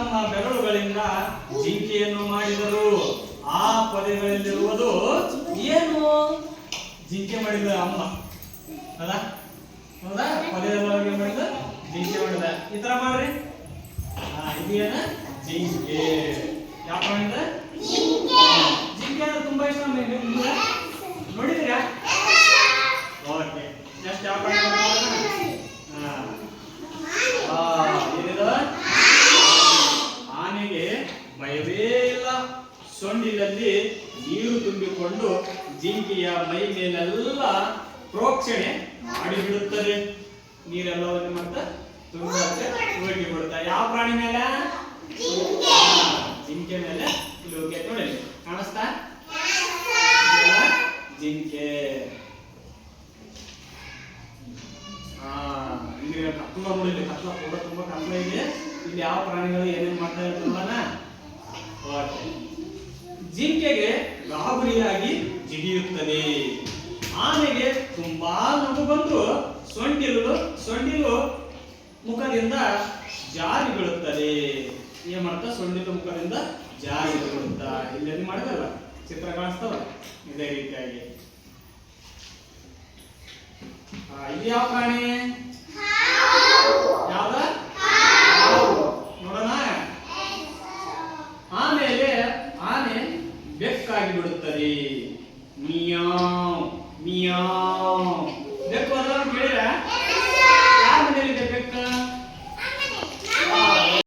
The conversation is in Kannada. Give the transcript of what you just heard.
ತಮ್ಮ ಬೆರಳುಗಳಿಂದ ಜಿಂಕೆಯನ್ನು ಮಾಡಿದರು. ಆ ಪೊದೆಗಳಲ್ಲಿರುವುದು ಏನು? ಜಿಂಕೆ ಮಾಡಿದ ಅಮ್ಮ ಹೌದಾ? ಹೌದಾ? ಪೊದೆಯೊಳಗೆ ಮಾಡಿದ ಜಿಂಕೆ ಮಾಡಿದ. ಈ ತರ ಮಾಡ್ರಿ. ಇದೇನ ಜಿಂಕೆ. ಯಾವ ಪ್ರಾಣಿದ? ಜಿಂಕೆ ಅಂದ್ರೆ ತುಂಬಾ ಇಷ್ಟ ನಿಮ್ಗೆ. ನೋಡಿದಿರಾ? ಓಕೆ. ನೆಕ್ಸ್ಟ್ ಯಾವ ಪ್ರಾಣಿ ಏನಿದ? ಆನೆಗೆ ಭಯವೇ ಇಲ್ಲ. ಸೊಂಡಿಲಲ್ಲಿ ನೀರು ತುಂಬಿಕೊಂಡು ಜಿಂಕೆಯ ಮೈ ಮೇಲೆಲ್ಲ ಪ್ರೋಕ್ಷಣೆ ಮಾಡಿಬಿಡುತ್ತದೆ. ನೀರೆಲ್ಲವನ್ನು ಮತ್ತೆ ತುಂಬಕ್ಕೆ ಹೋಗಿ ಬಿಡುತ್ತಾರೆ. ಯಾವ ಪ್ರಾಣಿ ಮೇಲೆ? ಜಿಂಕೆ ಮೇಲೆ. ಇಲ್ಲಿ ಹೋಗಿ ನೋಡಿ, ಕಾಣಿಸ್ತಾ? ಜಿಂಕೆ. ಇಲ್ಲಿ ಕತ್ಲ ನೋಡಿಲ್ಲ, ಕತ್ಲ ಕೂಡ ತುಂಬಾ ಕತ್ಲ ಇದೆ. ಇಲ್ಲಿ ಯಾವ ಪ್ರಾಣಿಗಳು ಏನೇನ್ ಮಾಡ್ತಾ ಇರ್ತಾರಲ್ಲ. ಜಿಂಕೆಗೆ ಗಾಬರಿಯಾಗಿ ಜಿಗಿಯುತ್ತದೆ. ಆನೆಗೆ ತುಂಬಾ ನಗು ಬಂದು ಸೊಂಡಿಲು ಮುಖದಿಂದ ಜಾರಿ ಬೀಳುತ್ತದೆ. ಏನ್ ಮಾಡ್ತಾ? ಸೊಂಡಿಲು ಮುಖದಿಂದ ಜಾರಿ ಬೀಳುತ್ತಾ. ಇಲ್ಲಿ ಮಾಡಿದಲ್ಲ ಚಿತ್ರ ಕಾಣಿಸ್ತಾವ ಇದೇ ರೀತಿಯಾಗಿ. ಇದು ಯಾವ ಪ್ರಾಣಿ? ಯಾವ್ದ? ನೋಡೋಣ. ಆಮೇಲೆ ಆನೆ ಬೆಕ್ಕಾಗಿ ಬಿಡುತ್ತದೆ. ಮಿಯಾವ್ ಮಿಯಾವ್